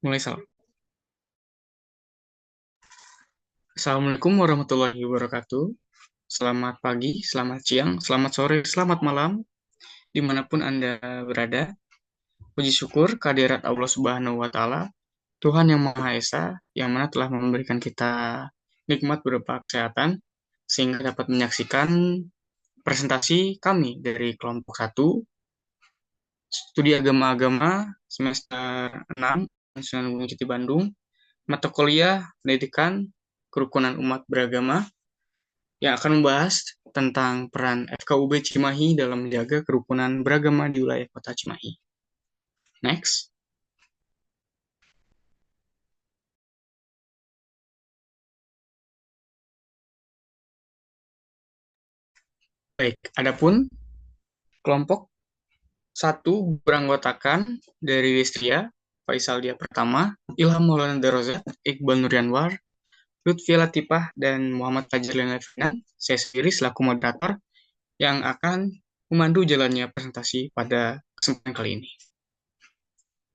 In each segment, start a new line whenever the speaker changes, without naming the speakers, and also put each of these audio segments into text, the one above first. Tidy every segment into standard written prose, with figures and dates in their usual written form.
Mulai salam. Assalamualaikum warahmatullahi wabarakatuh. Selamat pagi, selamat siang, selamat sore, selamat malam, dimanapun Anda berada. Puji syukur kehadirat Allah Subhanahu wa Ta'ala, Tuhan yang Maha Esa, yang mana telah memberikan kita nikmat berupa kesehatan, sehingga dapat menyaksikan presentasi kami dari kelompok 1, Studi Agama-Agama, semester 6, Nasional Gunung Jati Bandung, mata kuliah Pendidikan Kerukunan Umat Beragama, yang akan membahas tentang peran FKUB Cimahi dalam menjaga kerukunan beragama di wilayah kota Cimahi. Next. Baik, adapun kelompok 1 beranggotakan dari Destria, Faisal Dia Pertama, Ilham Maulana Darozat, Iqbal Nuryanwar, Lutfi Latifah, dan Muhammad Fajar Levinan. Saya sendiri selaku moderator yang akan memandu jalannya presentasi pada kesempatan kali ini.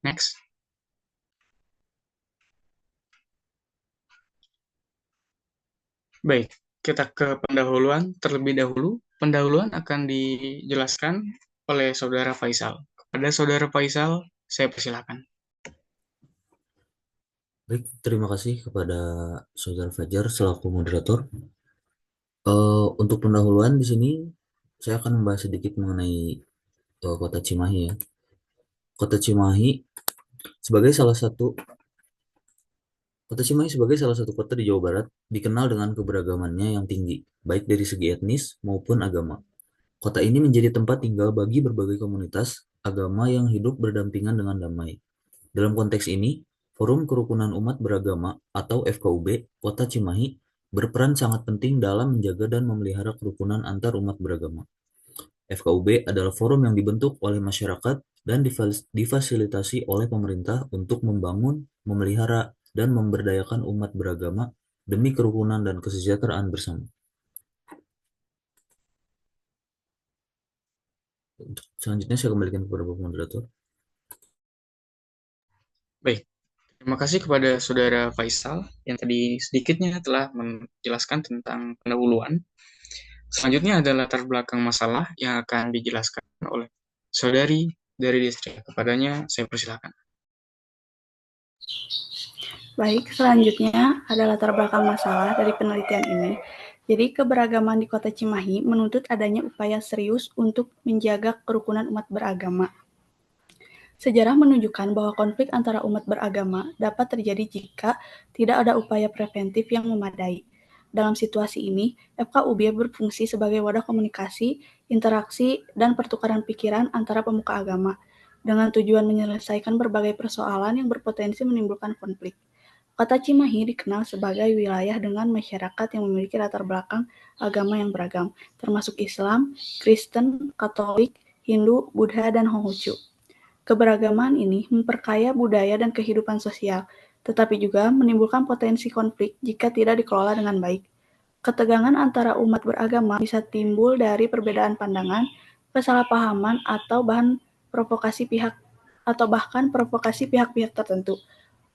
Next. Baik, kita ke pendahuluan terlebih dahulu. Pendahuluan akan dijelaskan oleh Saudara Faisal. Kepada Saudara Faisal, saya persilakan.
Baik, terima kasih kepada Saudara Fajar selaku moderator. Untuk pendahuluan di sini, saya akan membahas sedikit mengenai Kota Cimahi ya. Kota Cimahi sebagai salah satu Kota Cimahi sebagai salah satu kota di Jawa Barat dikenal dengan keberagamannya yang tinggi, baik dari segi etnis maupun agama. Kota ini menjadi tempat tinggal bagi berbagai komunitas agama yang hidup berdampingan dengan damai. Dalam konteks ini, Forum Kerukunan Umat Beragama atau FKUB Kota Cimahi berperan sangat penting dalam menjaga dan memelihara kerukunan antar umat beragama. FKUB adalah forum yang dibentuk oleh masyarakat dan difasilitasi oleh pemerintah untuk membangun, memelihara, dan memberdayakan umat beragama demi kerukunan dan kesejahteraan bersama. Selanjutnya saya kembalikan kepada Bapak Moderator.
Baik, terima kasih kepada Saudara Faisal yang tadi sedikitnya telah menjelaskan tentang pendahuluan. Selanjutnya adalah latar belakang masalah yang akan dijelaskan oleh Saudari dari Destria. Kepadanya, saya persilakan.
Baik, selanjutnya ada latar belakang masalah dari penelitian ini. Jadi, keberagaman di Kota Cimahi menuntut adanya upaya serius untuk menjaga kerukunan umat beragama. Sejarah menunjukkan bahwa konflik antara umat beragama dapat terjadi jika tidak ada upaya preventif yang memadai. Dalam situasi ini, FKUB berfungsi sebagai wadah komunikasi, interaksi, dan pertukaran pikiran antara pemuka agama, dengan tujuan menyelesaikan berbagai persoalan yang berpotensi menimbulkan konflik. Kota Cimahi dikenal sebagai wilayah dengan masyarakat yang memiliki latar belakang agama yang beragam, termasuk Islam, Kristen, Katolik, Hindu, Buddha, dan Konghucu. Keberagaman ini memperkaya budaya dan kehidupan sosial, tetapi juga menimbulkan potensi konflik jika tidak dikelola dengan baik. Ketegangan antara umat beragama bisa timbul dari perbedaan pandangan, kesalahpahaman, atau bahkan provokasi pihak-pihak tertentu.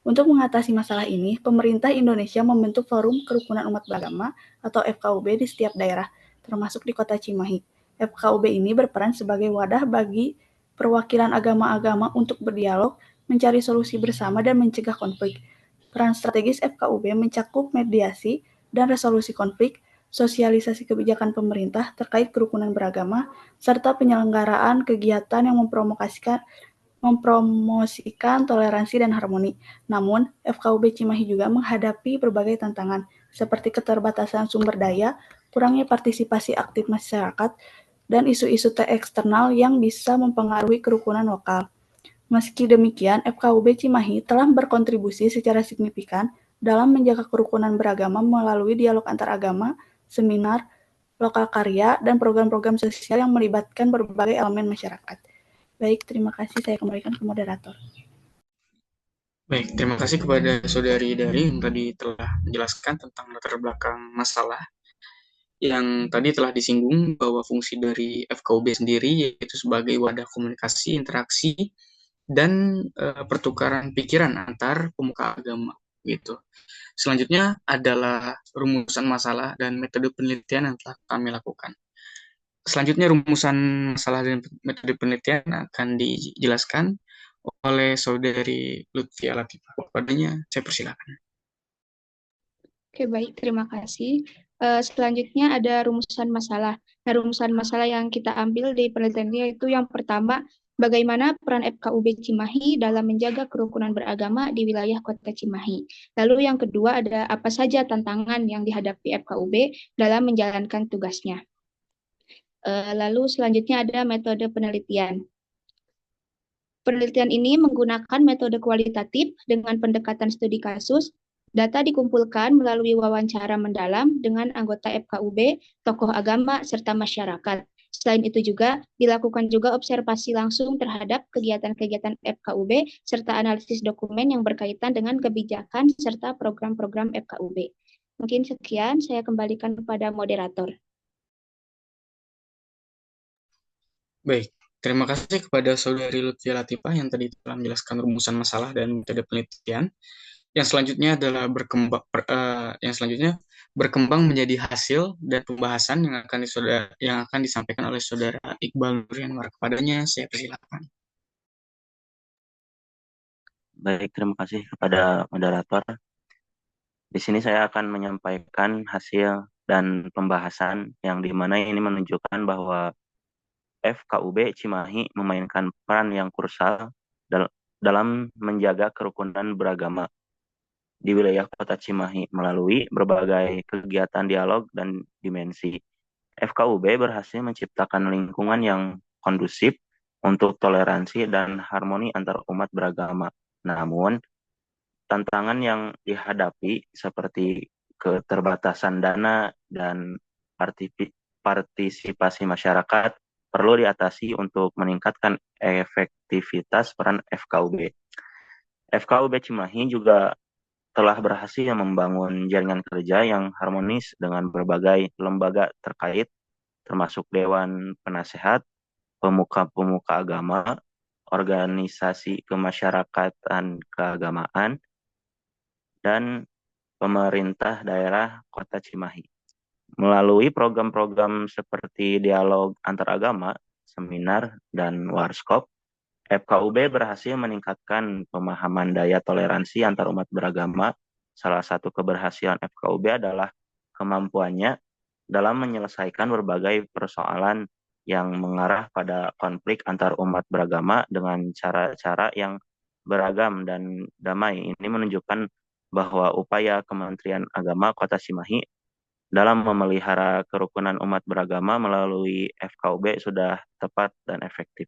Untuk mengatasi masalah ini, pemerintah Indonesia membentuk Forum Kerukunan Umat Beragama atau FKUB di setiap daerah, termasuk di Kota Cimahi. FKUB ini berperan sebagai wadah bagi perwakilan agama-agama untuk berdialog, mencari solusi bersama, dan mencegah konflik. Peran strategis FKUB mencakup mediasi dan resolusi konflik, sosialisasi kebijakan pemerintah terkait kerukunan beragama, serta penyelenggaraan kegiatan yang mempromosikan toleransi dan harmoni. Namun, FKUB Cimahi juga menghadapi berbagai tantangan, seperti keterbatasan sumber daya, kurangnya partisipasi aktif masyarakat, dan isu-isu eksternal yang bisa mempengaruhi kerukunan lokal. Meski demikian, FKUB Cimahi telah berkontribusi secara signifikan dalam menjaga kerukunan beragama melalui dialog antar agama, seminar, lokal karya, dan program-program sosial yang melibatkan berbagai elemen masyarakat. Baik, terima kasih. Saya kembalikan ke moderator.
Baik, terima kasih kepada Saudari Dari yang tadi telah menjelaskan tentang latar belakang masalah yang tadi telah disinggung bahwa fungsi dari FKUB sendiri yaitu sebagai wadah komunikasi, interaksi, dan pertukaran pikiran antar pemuka agama gitu. Selanjutnya adalah rumusan masalah dan metode penelitian yang telah kami lakukan. Selanjutnya rumusan masalah dan metode penelitian akan dijelaskan oleh saudari Lutfia Latifah. Padanya saya persilakan.
Oke, baik. Terima kasih. Selanjutnya ada rumusan masalah. Nah, rumusan masalah yang kita ambil di penelitian ini yaitu yang pertama, bagaimana peran FKUB Cimahi dalam menjaga kerukunan beragama di wilayah Kota Cimahi. Lalu yang kedua ada apa saja tantangan yang dihadapi FKUB dalam menjalankan tugasnya. Lalu selanjutnya ada metode penelitian. Penelitian ini menggunakan metode kualitatif dengan pendekatan studi kasus. Data dikumpulkan melalui wawancara mendalam dengan anggota FKUB, tokoh agama, serta masyarakat. Selain itu juga dilakukan juga observasi langsung terhadap kegiatan-kegiatan FKUB serta analisis dokumen yang berkaitan dengan kebijakan serta program-program FKUB. Mungkin sekian, saya kembalikan kepada moderator.
Baik, terima kasih kepada saudari Lutfia Latifah yang tadi telah menjelaskan rumusan masalah dan metode penelitian. Yang selanjutnya adalah berkembang menjadi hasil dan pembahasan yang akan disampaikan oleh saudara Iqbal Nuryanwar. Kepadanya saya persilakan.
Baik, terima kasih kepada moderator. Di sini saya akan menyampaikan hasil dan pembahasan yang dimana ini menunjukkan bahwa FKUB Cimahi memainkan peran yang krusial dalam menjaga kerukunan beragama di wilayah Kota Cimahi melalui berbagai kegiatan dialog dan dimensi. FKUB berhasil menciptakan lingkungan yang kondusif untuk toleransi dan harmoni antar umat beragama. Namun, tantangan yang dihadapi seperti keterbatasan dana dan partisipasi masyarakat perlu diatasi untuk meningkatkan efektivitas peran FKUB. FKUB Cimahi juga telah berhasil membangun jaringan kerja yang harmonis dengan berbagai lembaga terkait, termasuk Dewan Penasehat, pemuka-pemuka agama, organisasi kemasyarakatan keagamaan, dan pemerintah daerah Kota Cimahi. Melalui program-program seperti dialog antaragama, seminar, dan workshop, FKUB berhasil meningkatkan pemahaman daya toleransi antar umat beragama. Salah satu keberhasilan FKUB adalah kemampuannya dalam menyelesaikan berbagai persoalan yang mengarah pada konflik antar umat beragama dengan cara-cara yang beragam dan damai. Ini menunjukkan bahwa upaya Kementerian Agama Kota Cimahi dalam memelihara kerukunan umat beragama melalui FKUB sudah tepat dan efektif.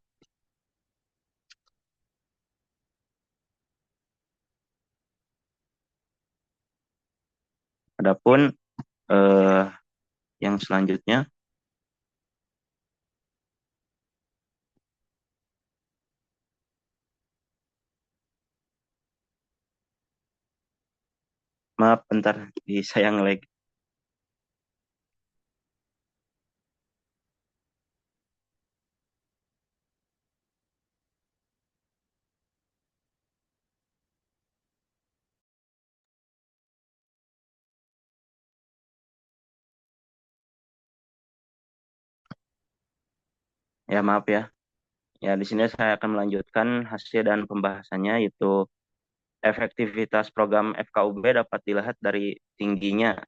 Adapun yang selanjutnya, maaf bentar saya nge-lag. Ya maaf ya. Ya di sini saya akan melanjutkan hasil dan pembahasannya, yaitu efektivitas program FKUB dapat dilihat dari tingginya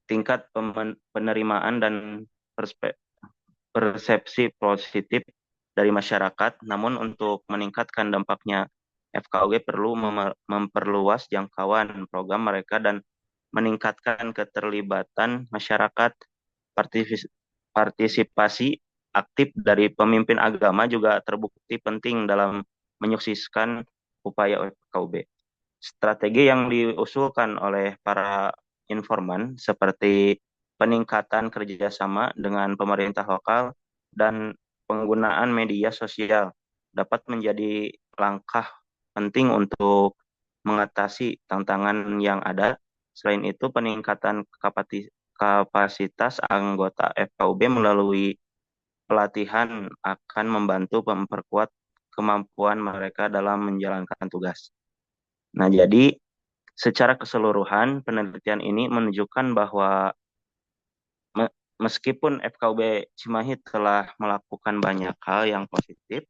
tingkat penerimaan dan persepsi positif dari masyarakat. Namun untuk meningkatkan dampaknya, FKUB perlu memperluas jangkauan program mereka dan meningkatkan keterlibatan masyarakat. Partisipasi aktif dari pemimpin agama juga terbukti penting dalam menyukseskan upaya FKUB. Strategi yang diusulkan oleh para informan seperti peningkatan kerjasama dengan pemerintah lokal dan penggunaan media sosial dapat menjadi langkah penting untuk mengatasi tantangan yang ada. Selain itu, peningkatan kapasitas anggota FKUB melalui pelatihan akan membantu memperkuat kemampuan mereka dalam menjalankan tugas. Nah, jadi secara keseluruhan penelitian ini menunjukkan bahwa meskipun FKUB Cimahi telah melakukan banyak hal yang positif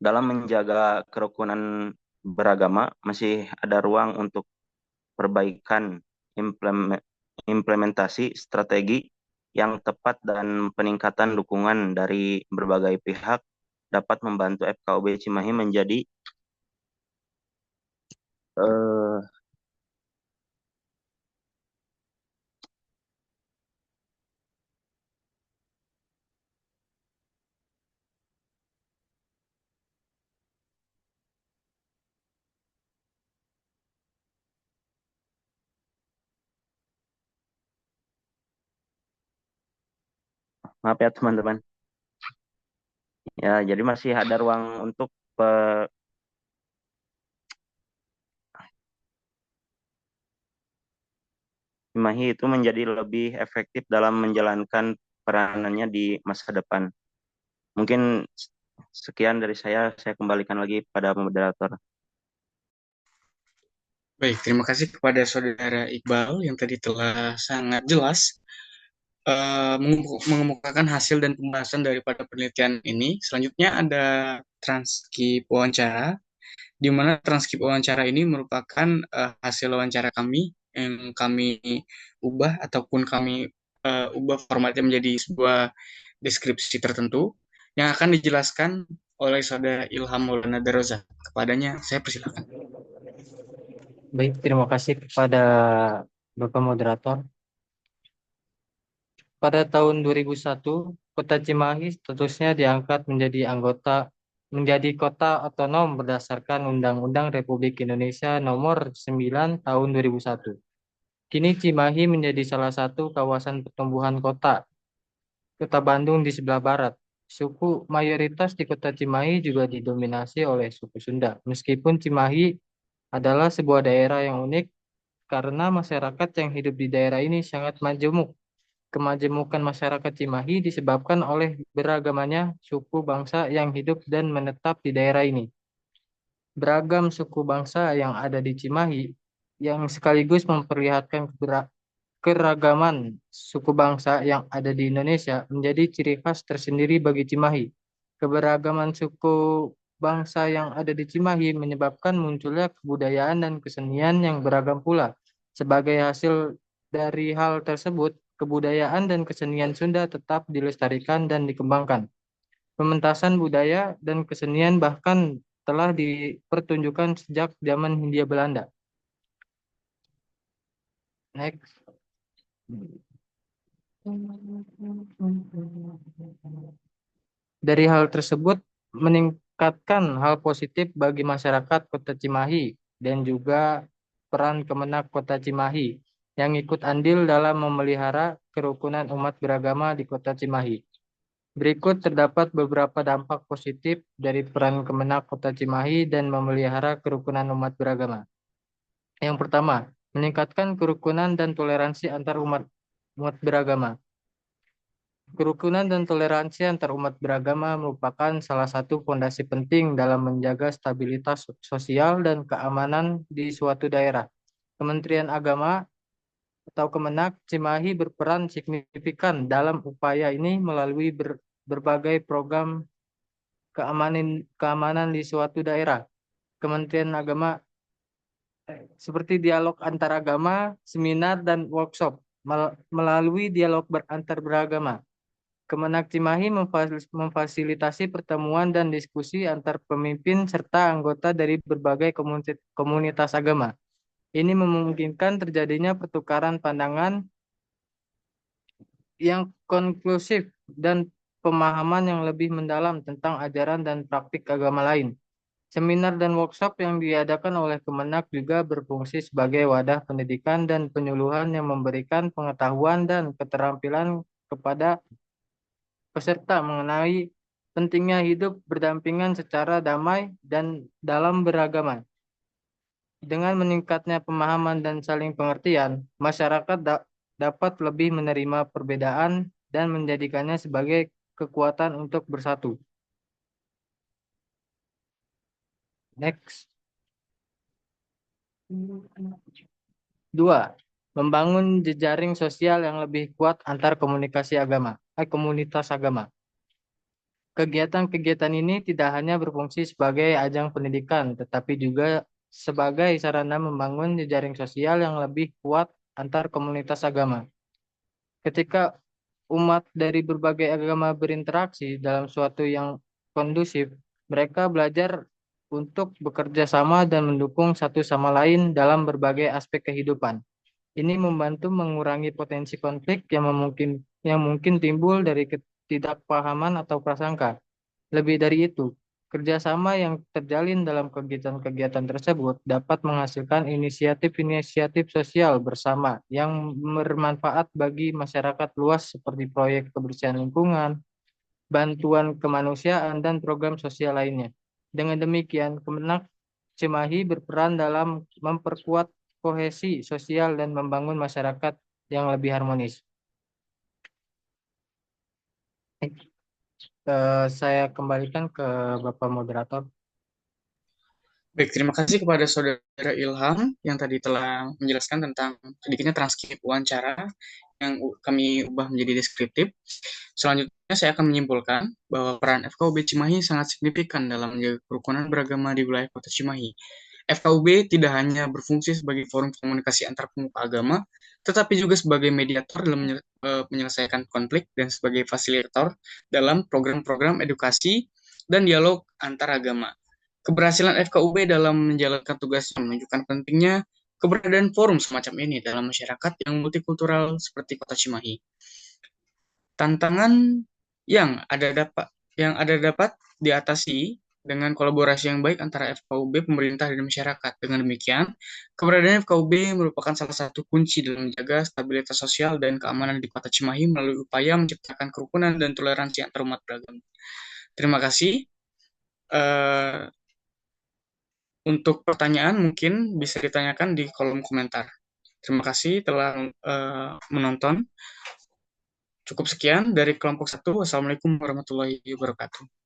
dalam menjaga kerukunan beragama, masih ada ruang untuk perbaikan implementasi strategi yang tepat dan peningkatan dukungan dari berbagai pihak dapat membantu FKUB Cimahi menjadi maaf ya teman-teman. Ya, jadi masih ada ruang untuk Cimahi itu menjadi lebih efektif dalam menjalankan peranannya di masa depan. Mungkin sekian dari saya kembalikan lagi pada moderator.
Baik, terima kasih kepada Saudara Iqbal yang tadi telah sangat jelas mengemukakan hasil dan pembahasan daripada penelitian ini. Selanjutnya ada transkrip wawancara, di mana transkrip wawancara ini merupakan hasil wawancara kami yang kami ubah ataupun kami ubah formatnya menjadi sebuah deskripsi tertentu yang akan dijelaskan oleh Saudara Ilham Maulana Daroza. Kepadanya, saya persilakan.
Baik, terima kasih kepada Bapak Moderator. Pada tahun 2001, Kota Cimahi statusnya diangkat menjadi kota otonom berdasarkan Undang-Undang Republik Indonesia Nomor 9 Tahun 2001. Kini Cimahi menjadi salah satu kawasan pertumbuhan kota Bandung di sebelah barat. Suku mayoritas di Kota Cimahi juga didominasi oleh suku Sunda. Meskipun Cimahi adalah sebuah daerah yang unik karena masyarakat yang hidup di daerah ini sangat majemuk. Kemajemukan masyarakat Cimahi disebabkan oleh beragamnya suku bangsa yang hidup dan menetap di daerah ini. Beragam suku bangsa yang ada di Cimahi yang sekaligus memperlihatkan keragaman suku bangsa yang ada di Indonesia menjadi ciri khas tersendiri bagi Cimahi. Keberagaman suku bangsa yang ada di Cimahi menyebabkan munculnya kebudayaan dan kesenian yang beragam pula. Sebagai hasil dari hal tersebut, kebudayaan dan kesenian Sunda tetap dilestarikan dan dikembangkan. Pementasan budaya dan kesenian bahkan telah dipertunjukkan sejak zaman Hindia Belanda. Next. Dari hal tersebut meningkatkan hal positif bagi masyarakat Kota Cimahi dan juga peran Kemenak Kota Cimahi yang ikut andil dalam memelihara kerukunan umat beragama di Kota Cimahi. Berikut terdapat beberapa dampak positif dari peran Kemenak Kota Cimahi dan memelihara kerukunan umat beragama. Yang pertama, meningkatkan kerukunan dan toleransi antar umat beragama. Kerukunan dan toleransi antar umat beragama merupakan salah satu fondasi penting dalam menjaga stabilitas sosial dan keamanan di suatu daerah. Kementerian Agama atau Kemenak Cimahi berperan signifikan dalam upaya ini melalui berbagai program keamanan di suatu daerah. Kementerian Agama seperti dialog antar agama, seminar, dan workshop. Melalui dialog antar beragama, Kemenak Cimahi memfasilitasi pertemuan dan diskusi antar pemimpin serta anggota dari berbagai komunitas agama. Ini memungkinkan terjadinya pertukaran pandangan yang konklusif dan pemahaman yang lebih mendalam tentang ajaran dan praktik agama lain. Seminar dan workshop yang diadakan oleh Kemenak juga berfungsi sebagai wadah pendidikan dan penyuluhan yang memberikan pengetahuan dan keterampilan kepada peserta mengenai pentingnya hidup berdampingan secara damai dan dalam beragama. Dengan meningkatnya pemahaman dan saling pengertian, masyarakat dapat lebih menerima perbedaan dan menjadikannya sebagai kekuatan untuk bersatu. Next. 2. Membangun jejaring sosial yang lebih kuat antar komunitas agama. Kegiatan-kegiatan ini tidak hanya berfungsi sebagai ajang pendidikan, tetapi juga sebagai sarana membangun jejaring sosial yang lebih kuat antar komunitas agama. Ketika umat dari berbagai agama berinteraksi dalam suatu yang kondusif, mereka belajar untuk bekerja sama dan mendukung satu sama lain dalam berbagai aspek kehidupan. Ini membantu mengurangi potensi konflik yang mungkin timbul dari ketidakpahaman atau prasangka. Lebih dari itu, kerjasama yang terjalin dalam kegiatan-kegiatan tersebut dapat menghasilkan inisiatif-inisiatif sosial bersama yang bermanfaat bagi masyarakat luas seperti proyek kebersihan lingkungan, bantuan kemanusiaan, dan program sosial lainnya. Dengan demikian, Kemenak Cimahi berperan dalam memperkuat kohesi sosial dan membangun masyarakat yang lebih harmonis. Saya kembalikan ke Bapak Moderator.
Baik, terima kasih kepada Saudara Ilham yang tadi telah menjelaskan tentang sedikitnya transkrip wawancara yang kami ubah menjadi deskriptif. Selanjutnya saya akan menyimpulkan bahwa peran FKUB Cimahi sangat signifikan dalam menjaga kerukunan beragama di wilayah Kota Cimahi. FKUB tidak hanya berfungsi sebagai forum komunikasi antar pemuka agama, tetapi juga sebagai mediator dalam menyelesaikan konflik dan sebagai fasilitator dalam program-program edukasi dan dialog antar agama. Keberhasilan FKUB dalam menjalankan tugasnya menunjukkan pentingnya keberadaan forum semacam ini dalam masyarakat yang multikultural seperti Kota Cimahi. Tantangan yang ada dapat diatasi dengan kolaborasi yang baik antara FKUB, pemerintah, dan masyarakat. Dengan demikian, keberadaan FKUB merupakan salah satu kunci dalam menjaga stabilitas sosial dan keamanan di Kota Cimahi melalui upaya menciptakan kerukunan dan toleransi antar umat beragama. Terima kasih. Untuk pertanyaan mungkin bisa ditanyakan di kolom komentar. Terima kasih telah menonton. Cukup sekian dari kelompok 1. Wassalamualaikum warahmatullahi wabarakatuh.